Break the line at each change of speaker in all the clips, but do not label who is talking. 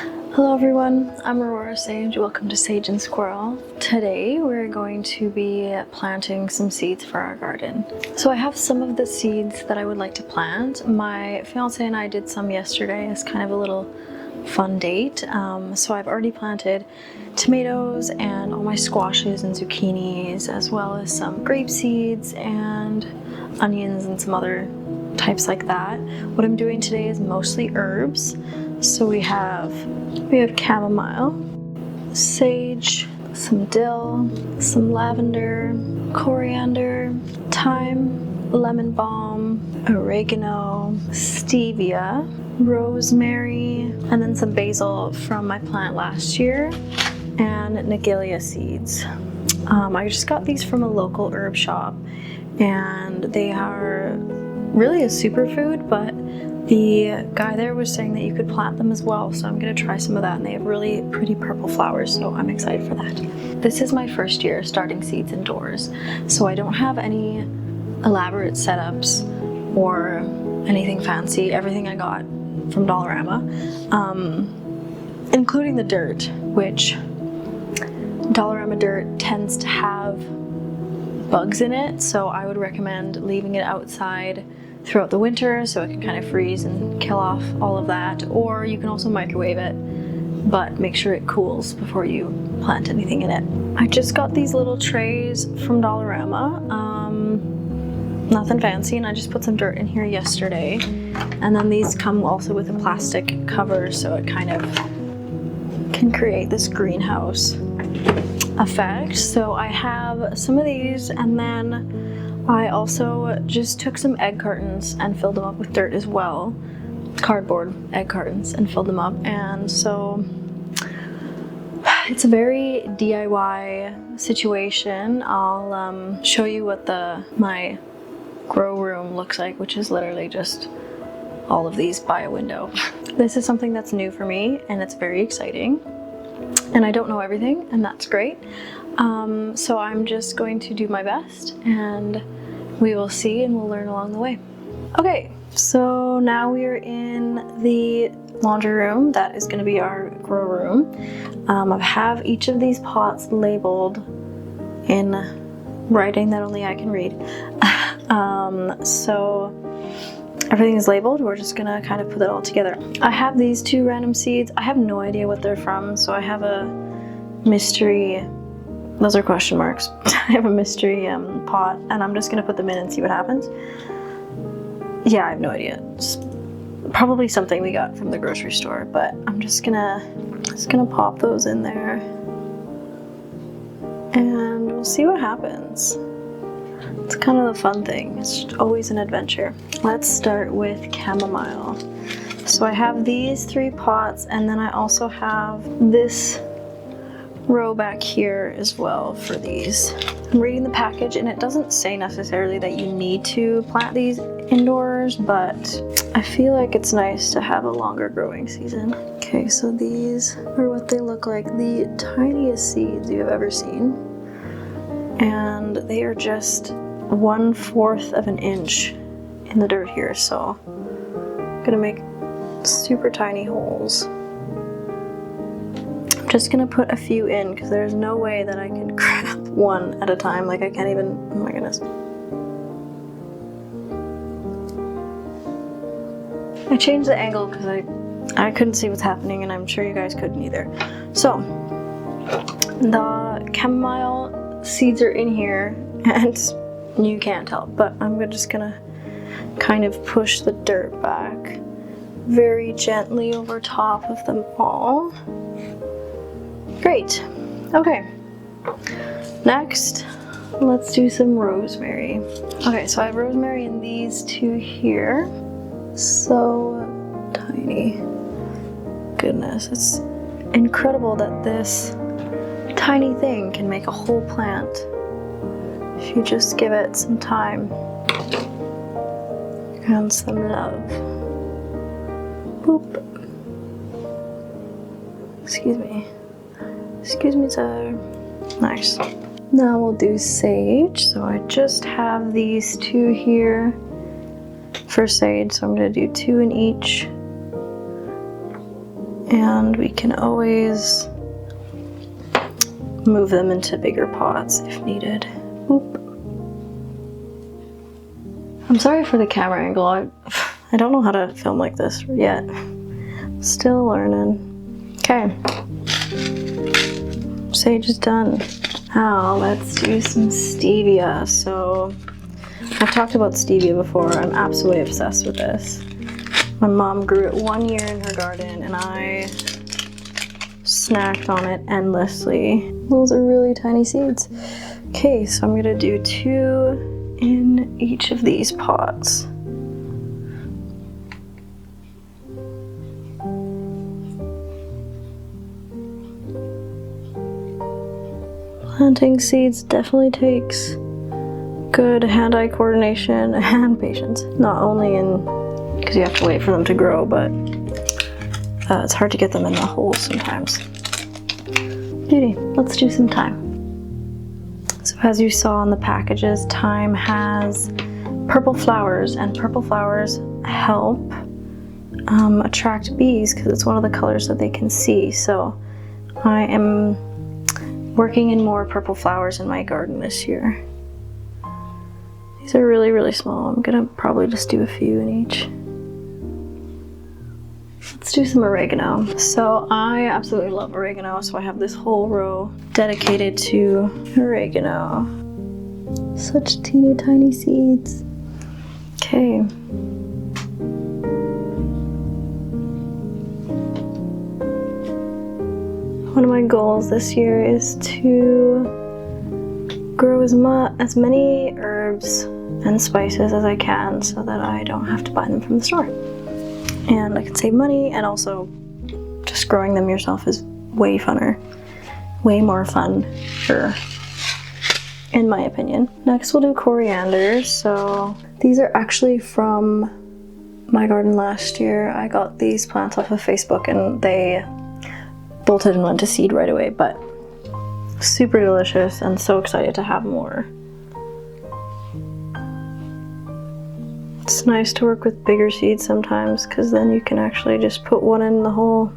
Hello everyone, I'm Aurora Sage. Welcome to Sage and Squirrel. Today we're going to be planting some seeds for our garden. So I have some of the seeds that I would like to plant. My fiance and I did some yesterday as kind of a little fun date. So I've already planted tomatoes and all my squashes and zucchinis, as well as some grape seeds and onions and some other types like that. What I'm doing today is mostly herbs. So we have chamomile, sage, some dill, some lavender, coriander, thyme, lemon balm, oregano, stevia, rosemary, and then some basil from my plant last year, and Nagelia seeds. I just got these from a local herb shop, and they are really a superfood, but the guy there was saying that you could plant them as well, so I'm going to try some of that, and they have really pretty purple flowers, so I'm excited for that. This is my first year starting seeds indoors, so I don't have any elaborate setups or anything fancy. Everything I got from Dollarama, including the dirt, which Dollarama dirt tends to have bugs in it, so I would recommend leaving it outside throughout the winter so it can kind of freeze and kill off all of that, or you can also microwave it, but make sure it cools before you plant anything in it. I just got these little trays from Dollarama, nothing fancy, and I just put some dirt in here yesterday, and then these come also with a plastic cover so it kind of can create this greenhouse effect. So I have some of these, and then I also just took some egg cartons and filled them up with dirt as well. Cardboard egg cartons, and filled them up. And so it's a very DIY situation. I'll show you what my grow room looks like, which is literally just all of these by a window. This is something that's new for me, and it's very exciting. And I don't know everything, and that's great. So I'm just going to do my best, and we will see and we'll learn along the way. Okay, so now we are in the laundry room. That is going to be our grow room. I have each of these pots labeled in writing that only I can read. So everything is labeled. We're just gonna kind of put it all together. I have these two random seeds. I have no idea what they're from, so I have a mystery, those are question marks. I have a mystery pot, and I'm just gonna put them in and see what happens. Yeah, I have no idea. It's probably something we got from the grocery store, but I'm just gonna pop those in there, and we'll see what happens. It's kind of the fun thing. It's always an adventure. Let's start with chamomile. So I have these 3 pots, and then I also have this row back here as well for these. I'm reading the package, and it doesn't say necessarily that you need to plant these indoors, but I feel like it's nice to have a longer growing season. Okay, so these are what they look like. The tiniest seeds you've ever seen. And they are just 1/4 of an inch in the dirt here, so I'm gonna make super tiny holes. I'm just gonna put a few in because there's no way that I can grab one at a time. Like, I can't even, oh my goodness. I changed the angle because I couldn't see what's happening, and I'm sure you guys couldn't either. So the chamomile seeds are in here, and you can't tell, but I'm just gonna kind of push the dirt back very gently over top of them all. Great. Okay. Next, let's do some rosemary. Okay, so I have rosemary in these 2 here. So tiny. Goodness, it's incredible that this tiny thing can make a whole plant if you just give it some time and some love. Boop. Excuse me, sir. Nice. Now we'll do sage. So I just have these 2 here for sage, so I'm going to do 2 in each. And we can always move them into bigger pots if needed. Oop. I'm sorry for the camera angle. I don't know how to film like this yet. Still learning. Okay. Sage is done. Now let's do some stevia. So I've talked about stevia before. I'm absolutely obsessed with this. My mom grew it 1 year in her garden and I snacked on it endlessly. Those are really tiny seeds. Okay, so I'm gonna do 2 in each of these pots. Planting seeds definitely takes good hand-eye coordination and patience. Not only because you have to wait for them to grow, but it's hard to get them in the holes sometimes. Beauty, let's do some thyme. So as you saw on the packages, thyme has purple flowers, and purple flowers help attract bees because it's one of the colors that they can see. So I am working in more purple flowers in my garden this year. These are really, really small. I'm gonna probably just do a few in each. Let's do some oregano. So I absolutely love oregano, so I have this whole row dedicated to oregano. Such teeny tiny seeds. Okay. One of my goals this year is to grow as many herbs and spices as I can so that I don't have to buy them from the store. And I can save money, and also just growing them yourself is way funner. Way more fun, in my opinion. Next we'll do coriander. So these are actually from my garden last year. I got these plants off of Facebook and they bolted and went to seed right away, but super delicious and so excited to have more. It's nice to work with bigger seeds sometimes because then you can actually just put one in the hole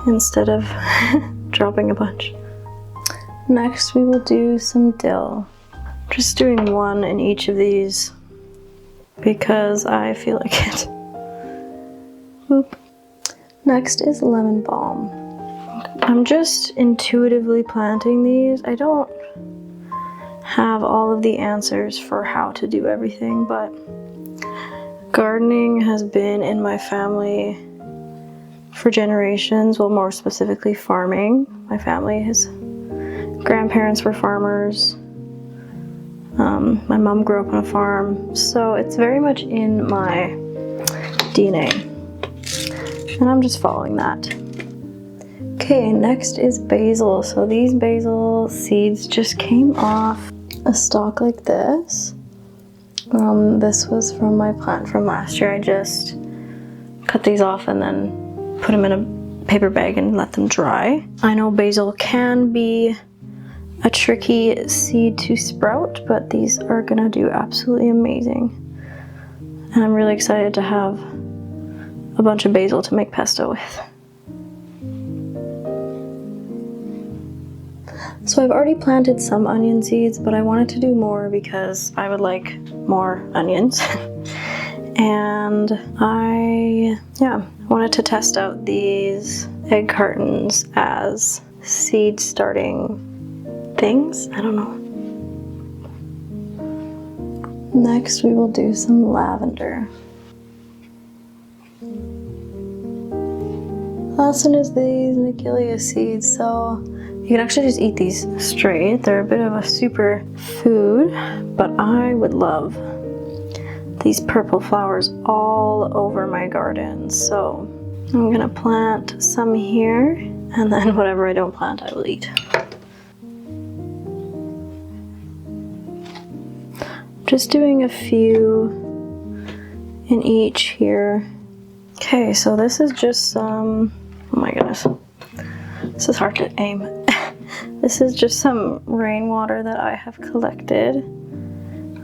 instead of dropping a bunch. Next we will do some dill. Just doing 1 in each of these because I feel like it. Oop. Next is lemon balm. I'm just intuitively planting these. I don't have all of the answers for how to do everything, but gardening has been in my family for generations. Well, more specifically farming. My family, his grandparents were farmers. My mom grew up on a farm, so it's very much in my DNA. And I'm just following that. Okay, next is basil. So these basil seeds just came off a stalk like this. This was from my plant from last year. I just cut these off and then put them in a paper bag and let them dry. I know basil can be a tricky seed to sprout, but these are gonna do absolutely amazing. And I'm really excited to have a bunch of basil to make pesto with. So I've already planted some onion seeds, but I wanted to do more because I would like more onions. And I wanted to test out these egg cartons as seed starting things. I don't know. Next we will do some lavender. Last one is these Nigelia seeds. So you can actually just eat these straight. They're a bit of a super food, but I would love these purple flowers all over my garden. So I'm gonna plant some here, and then whatever I don't plant, I will eat. Just doing a few in each here. Okay, so this is just some, oh my goodness, this is hard to aim. This is just some rainwater that I have collected.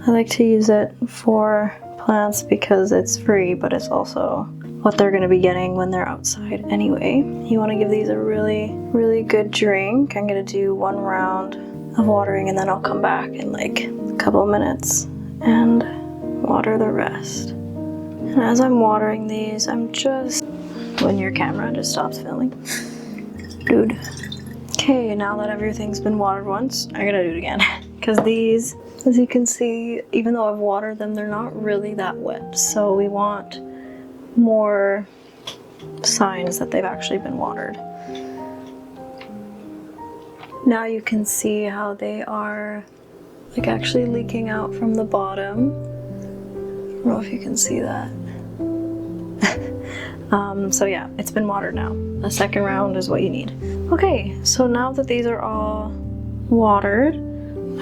I like to use it for plants because it's free, but it's also what they're going to be getting when they're outside anyway. You want to give these a really, really good drink. I'm going to do 1 round of watering and then I'll come back in like a couple of minutes and water the rest. And as I'm watering these, I'm just, when your camera just stops filming. Dude. Okay, now that everything's been watered once, I gotta do it again. Because these, as you can see, even though I've watered them, they're not really that wet. So we want more signs that they've actually been watered. Now you can see how they are like actually leaking out from the bottom. I don't know if you can see that. So yeah, it's been watered now. A second round is what you need. Okay, so now that these are all watered,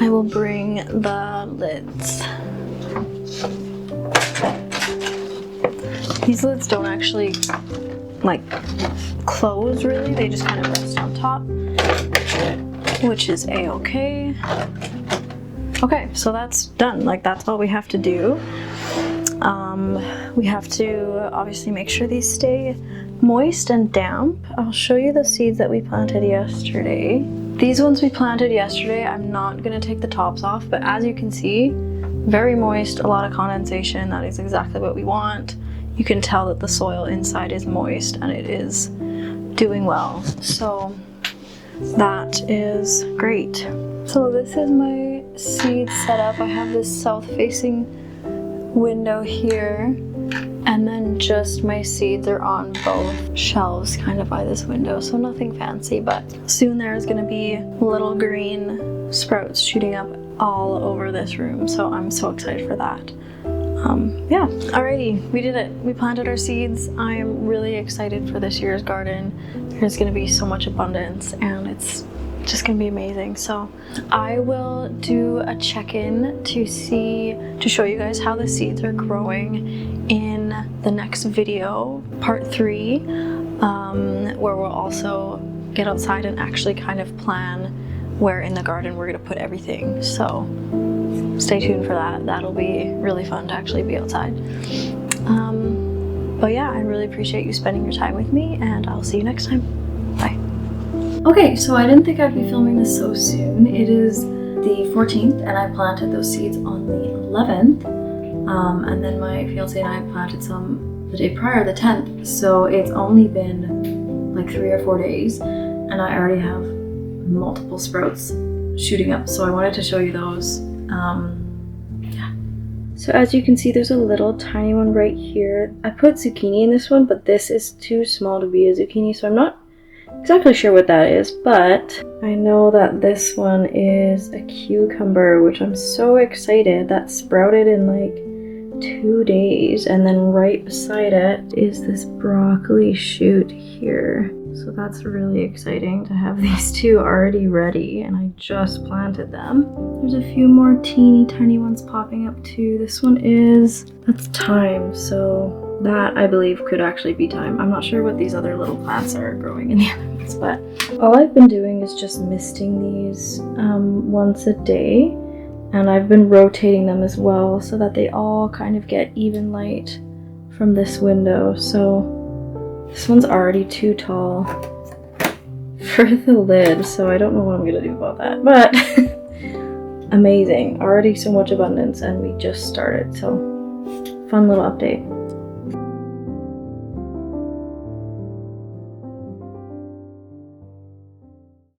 I will bring the lids. These lids don't actually like close really, they just kind of rest on top, which is a-okay. Okay, so that's done. Like that's all we have to do. We have to obviously make sure these stay moist and damp. I'll show you the seeds that we planted yesterday. These ones we planted yesterday, I'm not gonna take the tops off, but as you can see, very moist, a lot of condensation. That is exactly what we want. You can tell that the soil inside is moist and it is doing well. So that is great. So this is my seed setup. I have this south-facing window here, and then just my seeds are on both shelves kind of by this window, so nothing fancy, but soon there's gonna be little green sprouts shooting up all over this room, so I'm so excited for that. Yeah, alrighty, we did it. We planted our seeds. I'm really excited for this year's garden. There's gonna be so much abundance and it's just gonna be amazing. So I will do a check-in to show you guys how the seeds are growing in the next video, part 3, where we'll also get outside and actually kind of plan where in the garden we're gonna put everything. So stay tuned for that. That'll be really fun to actually be outside. But yeah, I really appreciate you spending your time with me, and I'll see you next time. Bye. Okay, so I didn't think I'd be filming this so soon. It is the 14th and I planted those seeds on the 11th. And then my fiance and I planted some the day prior, the 10th. So it's only been like 3 or 4 days and I already have multiple sprouts shooting up. So I wanted to show you those. Yeah. So as you can see, there's a little tiny one right here. I put zucchini in this one, but this is too small to be a zucchini, so I'm not exactly sure what that is, but I know that this one is a cucumber, which I'm so excited. That sprouted in like 2 days, and then right beside it is this broccoli shoot here. So that's really exciting to have these two already ready, and I just planted them. There's a few more teeny tiny ones popping up too. This one that's thyme, so that I believe could actually be thyme. I'm not sure what these other little plants are growing in the other ones, but all I've been doing is just misting these once a day, and I've been rotating them as well so that they all kind of get even light from this window. So this one's already too tall for the lid, so I don't know what I'm gonna do about that, but amazing. Already so much abundance and we just started, so fun little update.